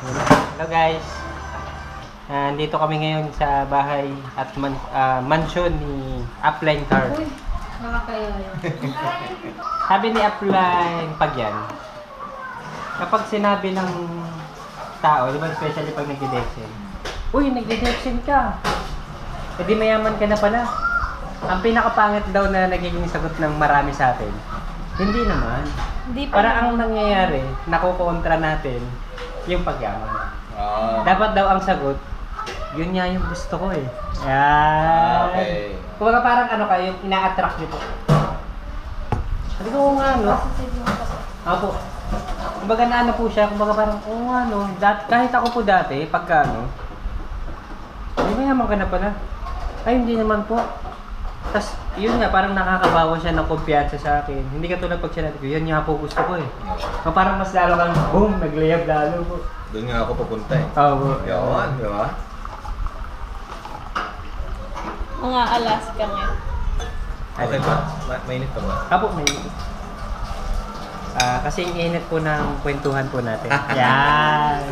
Hello guys. Dito kami ngayon sa bahay at mansion ni Upline Car. Uy, nakakaya yun. Sabi ni Upline pag yan, kapag sinabi ng tao, di ba especially pag nagdidexin, uy, nagdidexin ka. E di mayaman ka na pala. Ang pinakapangit daw na nagiging sagot ng marami sa atin, hindi naman. Hindi pa Para ang naman. nangyayari, nakukontra natin yung pagyaman. Dapat daw ang sagot, yun nga yung gusto ko eh. Yan. Okay. Kumbaga parang ano kayo, ina-attract nyo po. Sabi ko, oo nga no. Ako. Kumbaga na ano po siya, kumbaga parang, oo nga no. Kahit ako po dati, pagka ano, hindi mayaman ka na pala. Ay, hindi naman po. Tapos, yun nga, parang nakakabawa siya ng kumpiyansa sa akin. Hindi ka tulad pag sinabi ko, yan nga po gusto ko eh. Parang mas lalo kang, boom, naglayab lalo po. Doon nga ako papunta eh. Oo po. Yun, di ba? Mga alas ka nga. Okay ba? Mainit pa ba? Apo, may kasi yung init po ng kwentuhan po natin. Yan.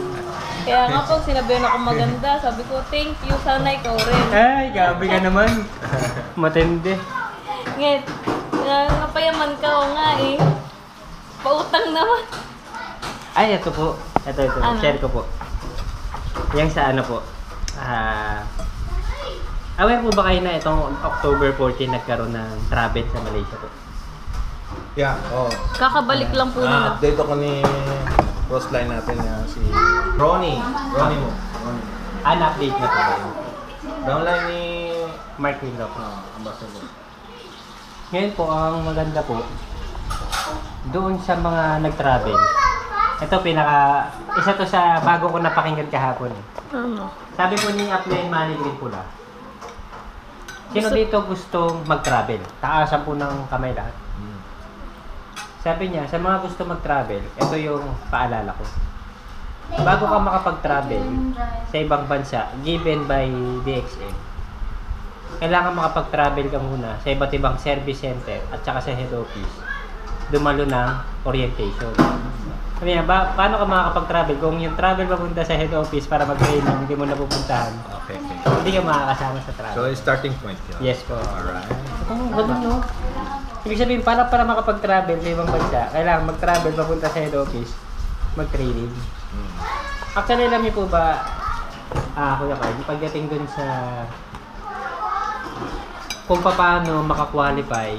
Kaya nga po, sinabihan ako maganda. Sabi ko, thank you, sana ikaw rin. Ay, gabi ka naman. Matindi. Ngit, napayaman ka o nga eh. Pautang naman. Ay, ito po. Ito. Ano? Share ko po. Yang sa ano po. Aware po ba kayo na itong October 14 nagkaroon ng travel sa Malaysia po? Yeah, oh. Kakabalik lang po nila. Update ako ni crossline natin na si Ronnie. Ronnie mo. Ronnie. Na-update na po ba yun? Downline ni Mark Winlock. Ambassador. Ngayon po, ang maganda po, doon sa mga nag-travel, ito isa to sa bago ko napakinggan kahapon. Ano? Sabi po ni Upline Manny Green Pula, sino dito gustong mag-travel? Taasan po ng kamay lahat. Sabi niya, sa mga gusto mag-travel, ito yung paalala ko. Bago ka makapag-travel sa ibang bansa, given by DXM, kailangan makapag-travel ka muna sa iba't ibang service center at saka sa head office. Dumalo ng orientation. Sabi niya, paano ka makakapag-travel kung yung travel papunta sa head office para mag-training, hindi mo na pupuntahan? Okay. Hindi ka makakasama sa travel. So, yung starting point yun. Yes po. Alright. Ganun no? Ibig sabihin, para makapag-travel sa ibang bansa, kailangan mag-travel papunta sa head office, mag-training. Actually, alam niyo po ba, Kuya Carl, pagdating dun sa kung paano makakwalify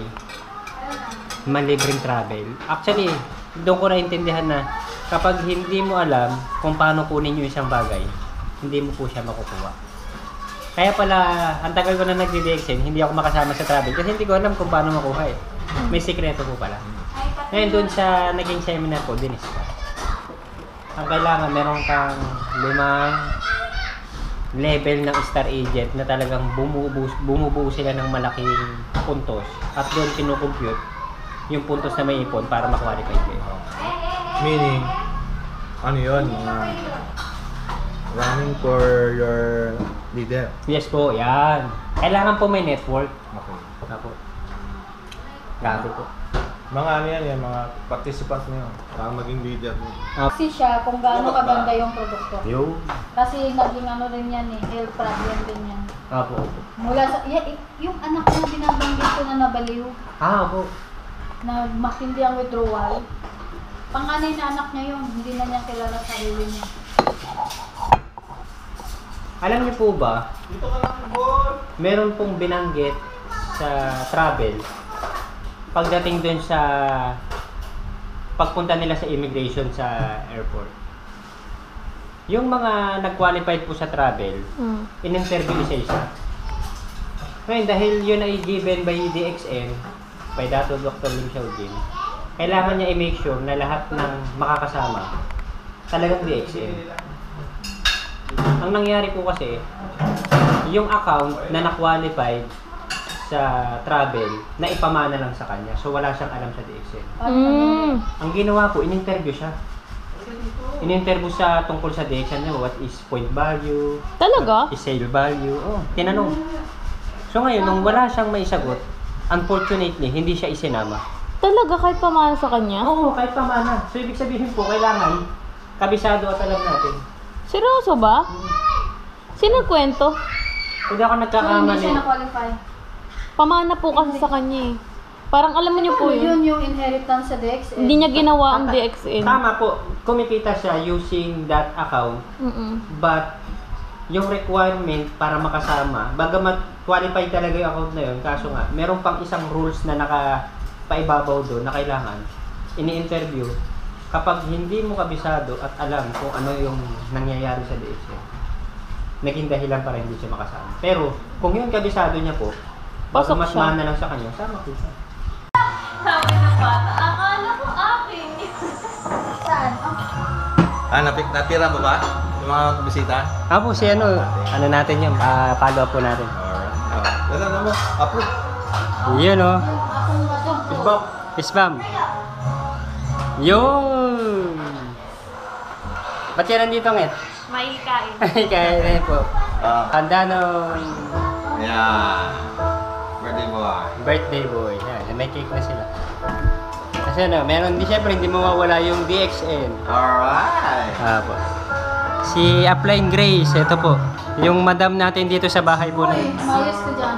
malibreng travel. Actually, doon ko naintindihan na kapag hindi mo alam kung paano kunin yung isang bagay, hindi mo po siya makukuha. Kaya pala, ang tagal ko na nagdi-DXN, hindi ako makasama sa travel kasi hindi ko alam kung paano makuha eh. May sikreto po pala. Ngayon doon sa naging seminar ko, dinis ka. Ang kailangan, meron kang 5 level ng star agent na talagang bumubuo sila ng malaking puntos at doon kinukompute yung puntos na may ipon para makwalify kayo. Meaning, ano yun? Running for your leader. Yes po, yan. Kailangan po may network. Okay. Ako. Grabe po. Mga ano yan, yung mga participants mo yun. Para maging leader mo. Kasi siya, kung gaano kaganda yung produkto. Yo. Kasi naging ano rin yan eh, health problem din yan. Apo. Mula sa, yung anak na binabanggit ko na nabaliw, Apo. na matindi ang withdrawal, panganay na anak niya yun, hindi na niya kilala sa sarili niya. Alam niyo po ba, meron pong binanggit sa travel pagdating dun sa pagpunta nila sa immigration sa airport. Yung mga nag-qualified po sa travel, in-interview isa-isa. Ngayon, dahil yun ay given by DXN, by Dr. Lim Xiaojin, kailangan niya i-make sure na lahat ng makakasama talagang DXN. Ang nangyari po kasi, yung account na na-qualified sa travel, na ipamana lang sa kanya. So, wala siyang alam sa DXN. Ang ginawa po, in-interview siya. In-interview sa tungkol sa DXN niya, what is point value? Talaga? What is sale value? Oh, tinanong. So, ngayon, nung wala siyang maisagot, unfortunately, hindi siya isinama. Talaga kahit pamana sa kanya? Oo, kahit pamana. So, ibig sabihin po, kailangan kabisado at alam natin Seryoso ba? Sino kwento? Kung di ako Hindi nagkakamali, siya na-qualify. Pamana po kasi sa kanya eh. Parang alam mo niyo po Ano yun. yun yung inheritance sa DXN? Hindi niya ginawa ang DXN. tama po, kumikita siya using that account, but yung requirement para makasama, bagamat qualified talaga yung account na yun, kaso nga, meron pang isang rules na nakapaibabaw doon na kailangan ini-interview kapag hindi mo kabisado at alam kung ano yung nangyayari sa DXN. Naging dahilan para hindi siya makasama. Pero, kung yun kabisado niya po, Pasok mas siya. mana lang sa kanya, sama po siya. Sabi ng bata, akala ko akin. Saan? Natira mo ba? Yung mga bisita? Po si ano natin yun, follow up po natin. Alright. Dala na mo. Approve. Yun o, Akong bato. Isbak. spam. Yun! Ba't yan nandito ngit? May kain. Kaya na po. Handa nung Yeah. Birthday boy. birthday boy. Yan, may cake na sila. Kasi ano, meron di syempre hindi mawawala yung DXN. Alright. Po. Si Upline Grace, ito po. Yung madam natin dito sa bahay po na. Uy, mayos ka dyan.